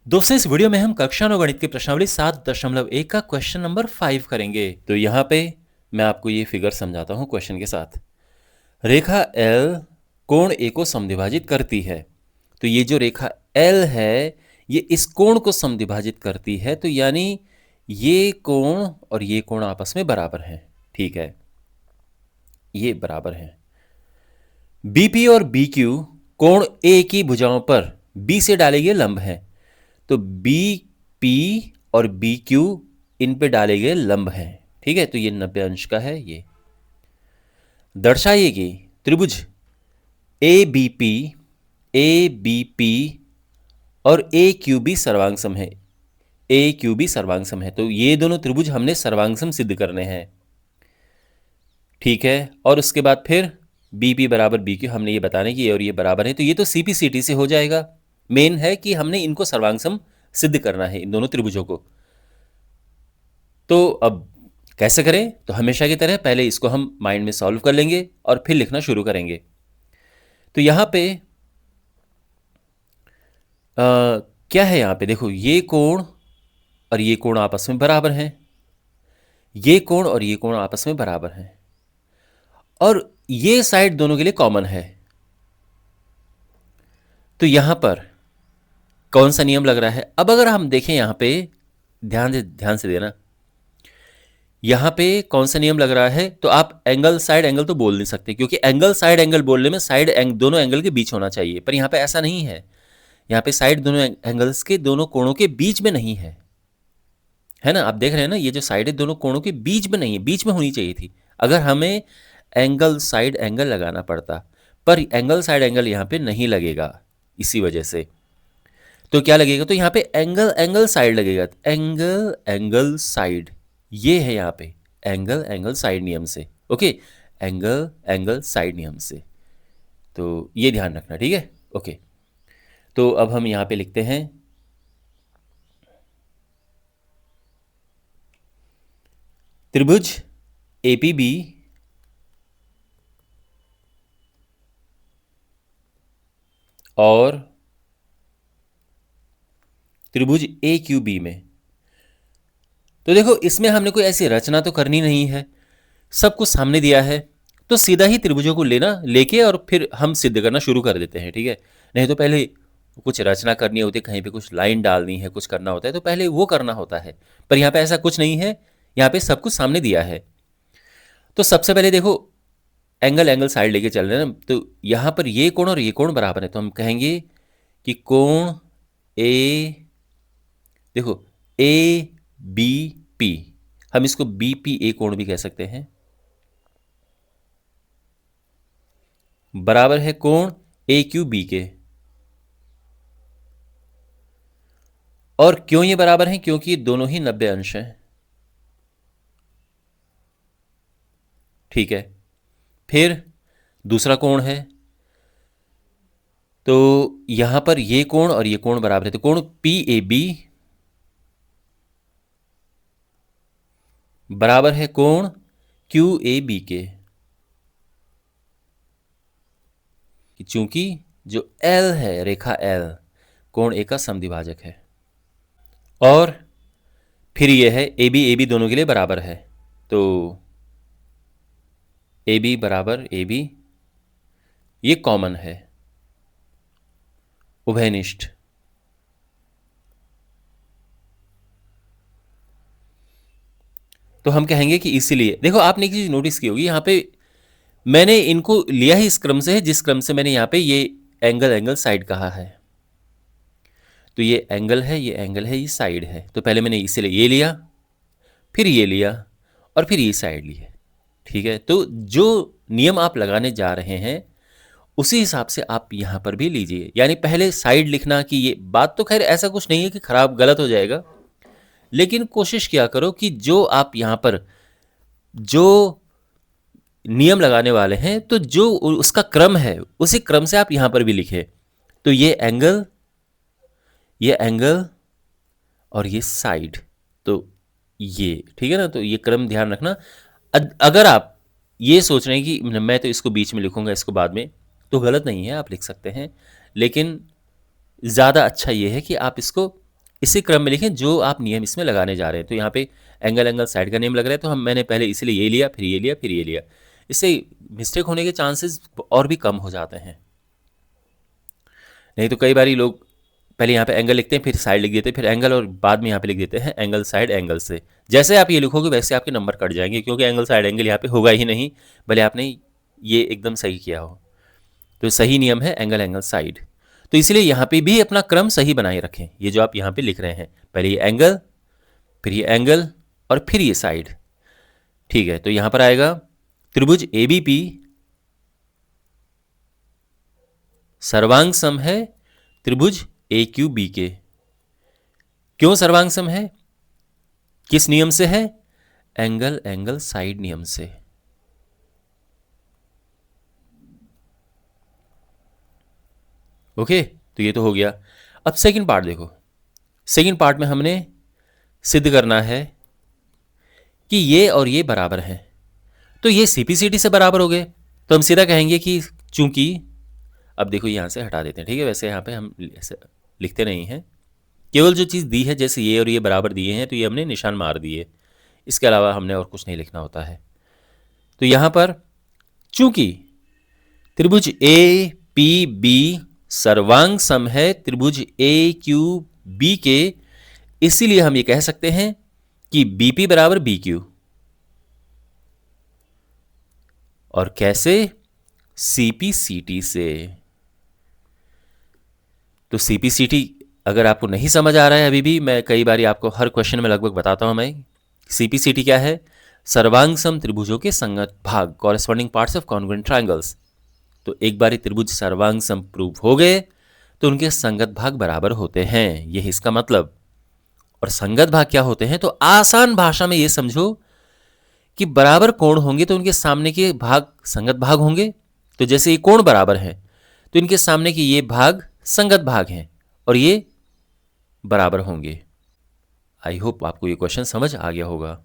दोस्तों, इस वीडियो में हम कक्षा 9 गणित की प्रश्नावली 7.1 का क्वेश्चन नंबर 5 करेंगे। तो यहाँ पे मैं आपको ये फिगर समझाता हूँ क्वेश्चन के साथ। रेखा L कोण A को समद्विभाजित करती है। तो ये जो रेखा L है ये इस कोण को समद्विभाजित करती है, तो यानी ये कोण और ये कोण आपस में बराबर हैं। ठीक है, ये बराबर हैं। BP और BQ कोण A की भुजाओं पर B से डाले गए लंब हैं। तो BP और BQ इन पे डाले गए लंब हैं। ठीक है, तो ये 90 अंश का है। ये दर्शाइए कि त्रिभुज ABP और AQB सर्वांगसम है। AQB सर्वांगसम है, तो ये दोनों त्रिभुज हमने सर्वांगसम सिद्ध करने हैं। ठीक है, और उसके बाद फिर BP बराबर BQ हमने ये बताने की और ये बराबर है, तो ये तो CPCT से हो जाएगा। मेन है कि हमने इनको सर्वांगसम सिद्ध करना है, इन दोनों त्रिभुजों को। तो अब कैसे करें? तो हमेशा की तरह पहले इसको हम माइंड में सॉल्व कर लेंगे और फिर लिखना शुरू करेंगे। तो यहाँ पे क्या है? यहाँ पे देखो, ये कोण और ये कोण आपस में बराबर हैं। ये कोण और ये कोण आपस में बराबर हैं, और ये साइड दोनों के लिए कॉमन है। तो यहां पर कौन सा नियम लग रहा है? अब अगर हम देखें यहाँ पे, ध्यान से देना, यहां पे कौन सा नियम लग रहा है? तो आप एंगल साइड एंगल तो बोल नहीं सकते, क्योंकि एंगल साइड एंगल बोलने में साइड दोनों एंगल के बीच होना चाहिए, पर यहाँ पे ऐसा नहीं है। यहाँ पे साइड दोनों एंगल्स के दोनों कोणों के बीच में नहीं है, है ना? आप देख रहे हैं ना, ये जो साइड है दोनों कोणों के बीच में नहीं है, बीच में होनी चाहिए थी अगर हमें एंगल साइड एंगल लगाना पड़ता, पर एंगल साइड एंगल यहाँ पे नहीं लगेगा। इसी वजह से तो क्या लगेगा? तो यहाँ पे एंगल एंगल साइड लगेगा। एंगल एंगल साइड, ये है यहाँ पे एंगल एंगल साइड नियम से। ओके, एंगल एंगल साइड नियम से, तो ये ध्यान रखना। ठीक है, ओके। तो अब हम यहाँ पे लिखते हैं त्रिभुज APB और त्रिभुज AQB में। तो देखो, इसमें हमने कोई ऐसी रचना तो करनी नहीं है, सब कुछ सामने दिया है, तो सीधा ही त्रिभुजों को लेके और फिर हम सिद्ध करना शुरू कर देते हैं। ठीक है, नहीं तो पहले कुछ रचना करनी होती है, कहीं पे कुछ लाइन डालनी है, कुछ करना होता है, तो पहले वो करना होता है। पर यहाँ पे ऐसा कुछ नहीं है, यहाँ पे सब कुछ सामने दिया है। तो सबसे पहले देखो, एंगल एंगल साइड लेके चल रहे हैं ना, तो यहाँ पर ये कोण और ये कोण बराबर है, तो हम कहेंगे कि कोण ए, देखो ABP, हम इसको BPA कोण भी कह सकते हैं, बराबर है कोण AQB के। और क्यों ये बराबर हैं? क्योंकि दोनों ही 90 अंश हैं। ठीक है, फिर दूसरा कोण है, तो यहां पर ये कोण और ये कोण बराबर है, तो कोण PAB बराबर है कोण QAB के। चूंकि जो L है, रेखा L कोण A का समद्विभाजक है, और फिर ये है AB दोनों के लिए बराबर है, तो AB बराबर AB, ये कॉमन है, उभयनिष्ठ। तो हम कहेंगे कि इसीलिए देखो, आपने एक चीज नोटिस की होगी, यहाँ पे मैंने इनको लिया ही इस क्रम से है जिस क्रम से मैंने यहाँ पे ये एंगल एंगल साइड कहा है। तो ये एंगल है, ये एंगल है, ये साइड है, तो पहले मैंने इसीलिए ये लिया, फिर ये लिया, और फिर ये साइड ली है। ठीक है, तो जो नियम आप लगाने जा रहे हैं उसी हिसाब से आप यहां पर भी लीजिए। यानी पहले साइड लिखना, कि ये बात तो खैर ऐसा कुछ नहीं है कि खराब गलत हो जाएगा, लेकिन कोशिश किया करो कि जो आप यहां पर जो नियम लगाने वाले हैं, तो जो उसका क्रम है उसी क्रम से आप यहां पर भी लिखें। तो ये एंगल और ये साइड, तो ये ठीक है ना, तो ये क्रम ध्यान रखना। अगर आप ये सोच रहे हैं कि मैं तो इसको बीच में लिखूंगा, इसको बाद में, तो गलत नहीं है, आप लिख सकते हैं, लेकिन ज़्यादा अच्छा ये है कि आप इसको इसी क्रम में लिखें जो आप नियम इसमें लगाने जा रहे हैं। तो यहाँ पे एंगल साइड का नियम लग रहा है, तो मैंने पहले इसलिए ये लिया, फिर ये लिया, फिर ये लिया। इससे मिस्टेक होने के चांसेस और भी कम हो जाते हैं। नहीं तो कई बार लोग पहले यहाँ पे एंगल लिखते हैं, फिर साइड लिख देते हैं, फिर एंगल, और बाद में यहाँ पे लिख देते हैं एंगल साइड एंगल से। जैसे आप ये लिखोगे वैसे आपके नंबर कट जाएंगे, क्योंकि एंगल साइड एंगल यहाँ पे होगा ही नहीं, भले आपने ये एकदम सही किया हो। तो सही नियम है एंगल साइड। तो इसलिए यहाँ पे भी अपना क्रम सही बनाए रखें। ये जो आप यहाँ पे लिख रहे हैं, पहले ये एंगल, फिर ये एंगल, और फिर ये साइड। ठीक है, तो यहाँ पर आएगा त्रिभुज ABP सर्वांग सम है त्रिभुज AQB के। क्यों सर्वांग सम है? किस नियम से है? एंगल साइड नियम से। ओके, तो ये तो हो गया। अब सेकंड पार्ट देखो। सेकंड पार्ट में हमने सिद्ध करना है कि ये और ये बराबर हैं। तो ये CPCD से बराबर हो गए, तो हम सीधा कहेंगे कि चूंकि, अब देखो यहां से हटा देते हैं, ठीक है। वैसे यहां पे हम ऐसे लिखते नहीं हैं, केवल जो चीज़ दी है, जैसे ये और ये बराबर दिए हैं, तो ये हमने निशान मार दिए। इसके अलावा हमने और कुछ नहीं लिखना होता है। तो यहां पर चूंकि त्रिभुज APB सर्वांग सम है त्रिभुज AQB के, इसीलिए हम ये कह सकते हैं कि BP बराबर BQ। और कैसे? CPCT से। तो CPCT अगर आपको नहीं समझ आ रहा है अभी भी, मैं कई बार आपको हर क्वेश्चन में लगभग बताता हूं मैं। CPCT क्या है? सर्वांग सम त्रिभुजों के संगत भाग, corresponding parts of congruent triangles. तो एक बार त्रिभुज सर्वांग सम प्रूव हो गए तो उनके संगत भाग बराबर होते हैं, यही इसका मतलब। और संगत भाग क्या होते हैं? तो आसान भाषा में ये समझो कि बराबर कोण होंगे तो उनके सामने के भाग संगत भाग होंगे। तो जैसे ये कोण बराबर है तो इनके सामने के ये भाग संगत भाग हैं और ये बराबर होंगे। आई होप आपको ये क्वेश्चन समझ आ गया होगा।